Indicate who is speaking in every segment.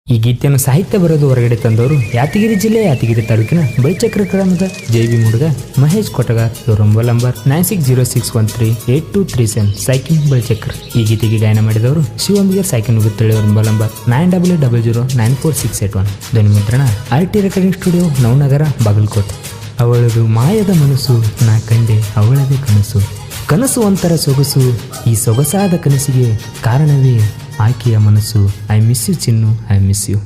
Speaker 1: ಈ ಗೀತೆಯನ್ನು ಸಾಹಿತ್ಯ ಬರೆದು ಹೊರಗಡೆ ತಂದವರು ಯಾದಗಿರಿ ಜಿಲ್ಲೆ ಯಾದಗಿರಿ ತಾಲೂಕಿನ ಬೈಚಕ್ರ ಗ್ರಾಮದ ಜೈವಿ ಮುಡುಗ ಮಹೇಶ್ ಕೊಟಗಾರ್. ಇವರ ಮೊಬೈಲ್ ನಂಬರ್ 9606138237 ಸೈಕಿಂಗ್ ಬೈಚಕ್ರ. ಈ ಗೀತೆಗೆ ಗಾಯನ ಮಾಡಿದವರು ಶಿವಮೊಗ್ಗ ಸೈಕಿಂಗ್ ಮುಗುತ್ತಳ್ಳಿ. ಅವರ ಮೊಬೈಲ್ ನಂಬರ್ 9000094681. ಧ್ವನಿ ಮುದ್ರಣ RT recording studio, Navanagara, Bagalkot. ಅವಳದು ಮಾಯದ ಮನಸ್ಸು, ನಾ ಕಂಡೆ ಅವಳದೇ ಕನಸು. ಕನಸು ಒಂಥರ ಸೊಗಸು, ಈ ಸೊಗಸಾದ ಕನಸಿಗೆ ಕಾರಣವೇ ಆಕೆಯ ಮನಸ್ಸು. I miss you Chinnu, I miss you.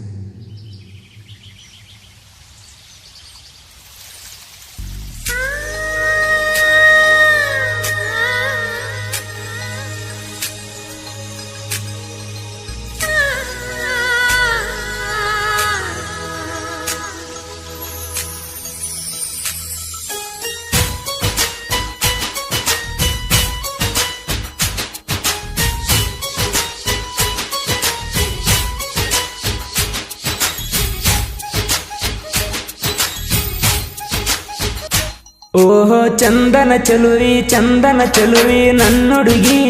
Speaker 1: ಓಹೋ ಚಂದನ ಚಲುವಿ, ಚಂದನ ಚಲುವಿ ನನ್ನುಡುಗಿ,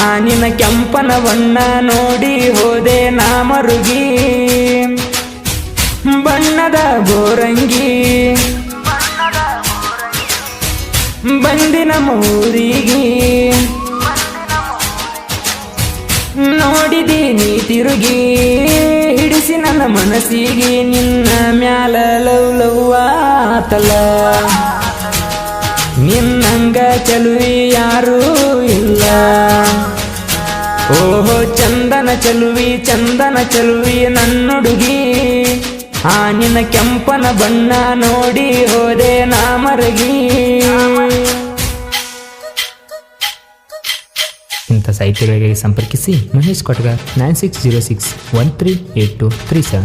Speaker 1: ಆ ನಿನ್ನ ಕೆಂಪನ ಬಣ್ಣ ನೋಡಿ ಹೋದೆ ನಾ ಮರುಗಿ. ಬಣ್ಣದ ಗೋರಂಗಿ ಬಂದಿನ ಮೂರಿಗೆ, ನೋಡಿದೀನಿ ತಿರುಗಿ, ಹಿಡಿಸಿ ನನ್ನ ಮನಸ್ಸಿಗೆ ನಿನ್ನ ಮ್ಯಾಲ ಲವ್ ಲವ್ ಆತಲ್ಲ. ನಿನ್ನಂಗ ಚಲುವಿ ಯಾರೂ ಇಲ್ಲ. ಓಹೋ ಚಂದನ ಚಲುವಿ, ಚಂದನ ಚಲುವಿ ನನ್ನುಡುಗಿ, ಆ ನಿನ್ನ ಕೆಂಪನ ಬಣ್ಣ ನೋಡಿ ಹೋದೆ ನಾ ಮರಗಿ. ಇಂಥ ಸಾಹಿತ್ಯಗಳಿಗೆ ಸಂಪರ್ಕಿಸಿ ಮಹೇಶ್ ಕೊಟಗಾರ್ 9606138237.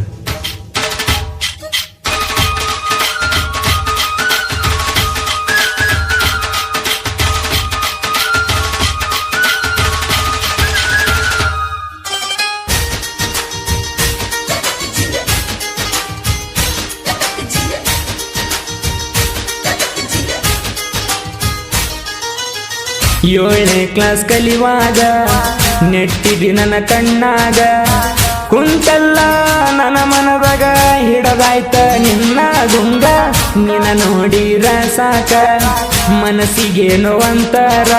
Speaker 1: ಏಳನೇ ಕ್ಲಾಸ್ ಕಲಿವಾಗ ನೆಟ್ಟಿದಿ ನನ್ನ ಕಣ್ಣಾಗ, ಕುಂತಲ್ಲ ನನ್ನ ಮನದಾಗ ಹಿಡದಾಯ್ತ ನಿನ್ನ ಗುಂಗ. ನಿನ್ನ ನೋಡಿರ ಸಾಕ ಮನಸ್ಸಿಗೇನೋ ಒಂತರ,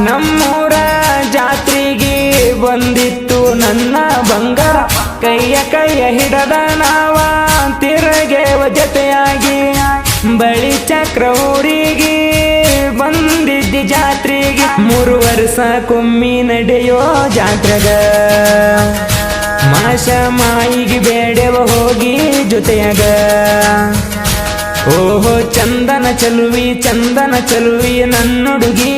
Speaker 1: ನಮ್ಮೂರ ಜಾತ್ರೆಗೆ ಬಂದಿತ್ತು ನನ್ನ ಬಂಗಾರ. ಕೈಯ ಹಿಡದ ನಾವ ತಿರುಗೇವ ಜೊತೆಯಾಗಿ, ಬಳಿ ಚಕ್ರ ಊರಿಗೆ ಬಂದಿದ್ದಿ ಜಾತ್ರೆಗೆ. 3 ವರ್ಷಕ್ಕೊಮ್ಮೆ ನಡೆಯೋ ಜಾತ್ರೆಗ, ಮಾಷ ಮಾಯಿಗೆ ಬೇಡವ ಹೋಗಿ ಜೊತೆಯಾಗ. ಓಹೋ ಚಂದನ ಚಲುವಿ, ಚಂದನ ಚಲುವಿ ನನ್ನುಡುಗಿ,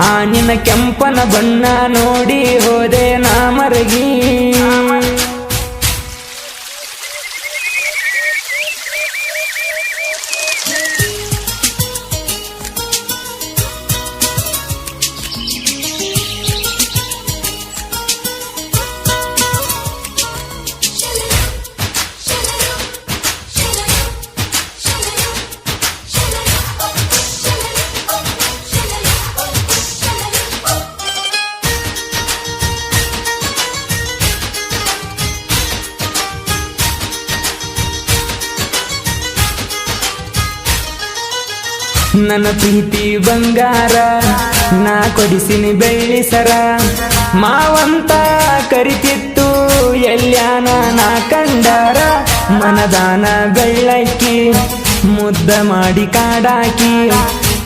Speaker 1: ಆ ನಿನ್ನ ಕೆಂಪನ ಬಣ್ಣ ನೋಡಿ ಹೋದೆ ನಾ ಮರಗಿ. ನನ್ನ ಪ್ರೀತಿ ಬಂಗಾರ ನಾ ಕೊಡಿಸಿನಿ ಬೆಳ್ಳಿ ಸರ, ಮಾವಂತ ಕರಿತಿತ್ತು ಎಲ್ಯಾನ ನಾ ಕಂಡಾರ. ಮನದಾನ ಬೆಳ್ಳಕ್ಕಿ ಮುದ್ದ ಮಾಡಿ ಕಾಡಾಕಿ,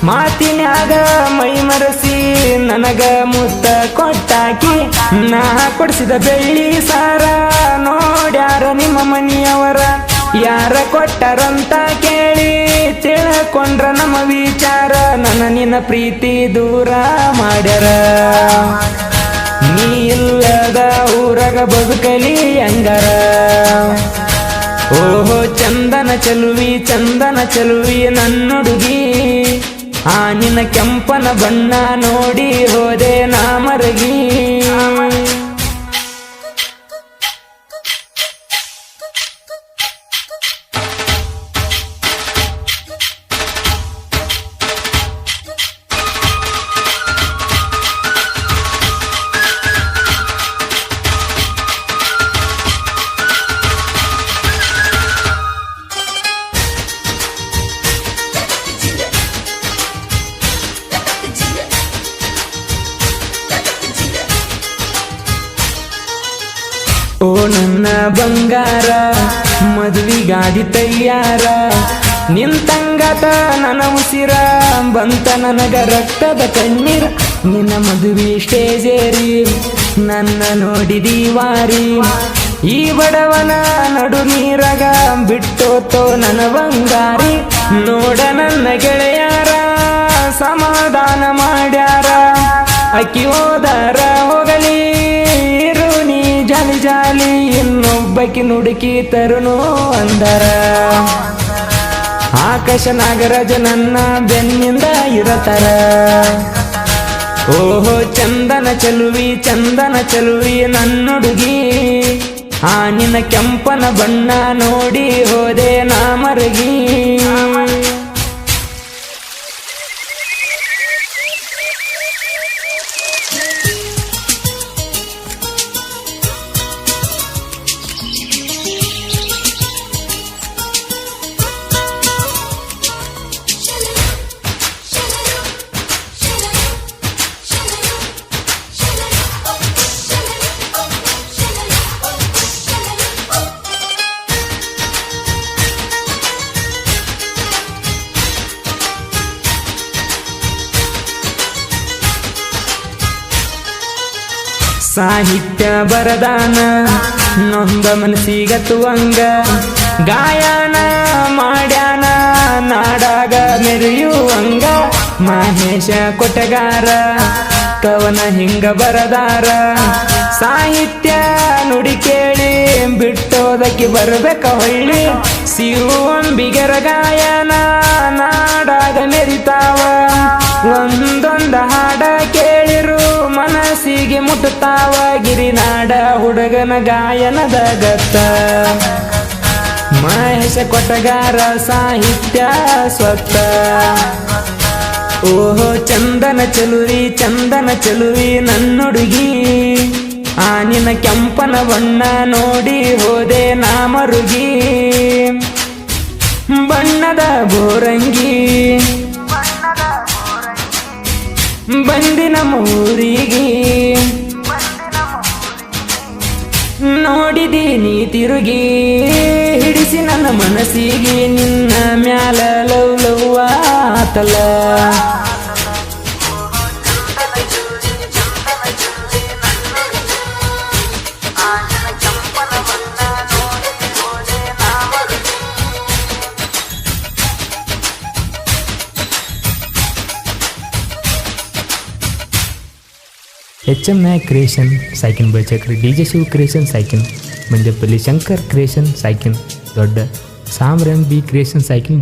Speaker 1: ಮಾತಿನ್ಯಾಗ ಮೈ ಮರಸಿ ನನಗ ಮುದ್ದ ಕೊಟ್ಟಾಕಿ. ನಾ ಕೊಡಿಸಿದ ಬೆಳ್ಳಿ ಸಾರ ನೋಡ್ಯಾರ ನಿಮ್ಮ ಮನೆಯವರ, ಯಾರ ಕೊಟ್ಟರಂತ ಕೇಳಿ ತಿಳ್ಕೊಂಡ್ರ ನಮ್ಮ ವಿಚಾರ. ನನ್ನ ನಿನ್ನ ಪ್ರೀತಿ ದೂರ ಮಾಡ್ಯಾರ, ನೀ ಇಲ್ಲದ ಊರಾಗ ಬದುಕಲಿ ಹೆಂಗಾರ. ಓಹೋ ಚಂದನ ಚಲುವಿ, ಚಂದನ ಚಲುವಿ ನನ್ನುಡುಗಿ, ಆ ನಿನ್ನ ಕೆಂಪನ ಬಣ್ಣ ನೋಡಿ ಹೋದೆ ನಾ ಮರಗಿ. ಓ ನನ್ನ ಬಂಗಾರ ಮದುವಿಗಾದಿ ತಯ್ಯಾರ ನಿಂತಂಗತ ನನ್ನ ಉಸಿರ ಬಂತ ನನಗ ರಕ್ತದ ಕಣ್ಣೀರ ನಿನ್ನ ಮದುವೆ ಸ್ಟೇಜೇರಿ ನನ್ನ ನೋಡಿದಿ ವಾರಿ ಈ ಬಡವನ ನಡು ನೀರಗ ಬಿಟ್ಟೋತೋ ನನ್ನ ಬಂಗಾರಿ ನೋಡ ನನ್ನ ಗೆಳೆಯಾರ ಸಮಾಧಾನ ಮಾಡ್ಯಾರ ಅಕ್ಕಿ ಹೋದಾರ ಹೋಗಲಿ ಇರು ನೀ ಜಾಲಿ ಜಾಲಿ ಇನ್ನೊಬ್ಬಕಿ ನುಡುಕಿ ತರುಣು ಅಂದರ ಆಕಾಶ ನಾಗರಾಜ ನನ್ನ ಬೆನ್ನಿಂದ ಇರತರ ಓಹೋ ಚಂದನ ಚಲುವಿ ನನ್ನುಡುಗಿ ಆ ನಿನ್ನ ಕೆಂಪನ ಬಣ್ಣ ನೋಡಿ ಹೋದೆ ನಾ ಮರಗಿ ಸಾಹಿತ್ಯ ಬರದಾನ ನೊಂದ ಮನಸ್ಸಿಗತ್ತುವಂಗ ಗಾಯನ ಮಾಡ್ಯಾನ ನಾಡಾಗ ಮೆರೆಯುವಂಗ ಮಹೇಶ ಕೊಟಗಾರ ಕವನ ಹಿಂಗ ಬರದಾರ ಸಾಹಿತ್ಯ ನುಡಿ ಕೇಳಿ ಬಿಟ್ಟೋದಕ್ಕೆ ಬರಬೇಕ ಹೊಳ್ಳಿ ಶಿವಂಬಿಗರ ಗಾಯನ ನಾಡಾಗ ಮೆರಿತಾವ ಒಂದೊಂದ ಹಾಡ ಕೇಳಿರು ಮನಸ್ಸಿಗೆ ಮುಟ್ಟುತ್ತಾವ ಗಿರಿನಾಡ ಹುಡುಗನ ಗಾಯನದ ಗತ್ತ ಮಹೇಶ ಕೊಟಗಾರ ಸಾಹಿತ್ಯ ಸ್ವತ್ತ ಓಹೋ ಚಂದನ ಚಲುವಿ ನನ್ನುಡುಗಿ ಆ ನಿನ್ನ ಕೆಂಪನ ಬಣ್ಣ ನೋಡಿ ಹೋದೆ ನಾ ಮರುಗಿ ಬಣ್ಣದ ಬೋರಂಗಿ ಬಂದಿನ ಮೂರಿಗೆ ನೋಡಿದೀನಿ ತಿರುಗಿ ಹಿಡಿಸಿ ನನ್ನ ಮನಸ್ಸಿಗೆ ನಿನ್ನ ಮ್ಯಾಲ ಲವ್ ಲವ್ ಆತಲ HM नायक क्रिएशन सायकिन बळचक्र DJ शिव क्रिएशन सायकिन मंजेपल्ली शंकर क्रिएशन सायकिन दೊಡ್ಡ ಸಾಮ್ರಂ ಬಿ ಕ್ರಿಯೇಷನ್ ಸಾಯಕಿನ್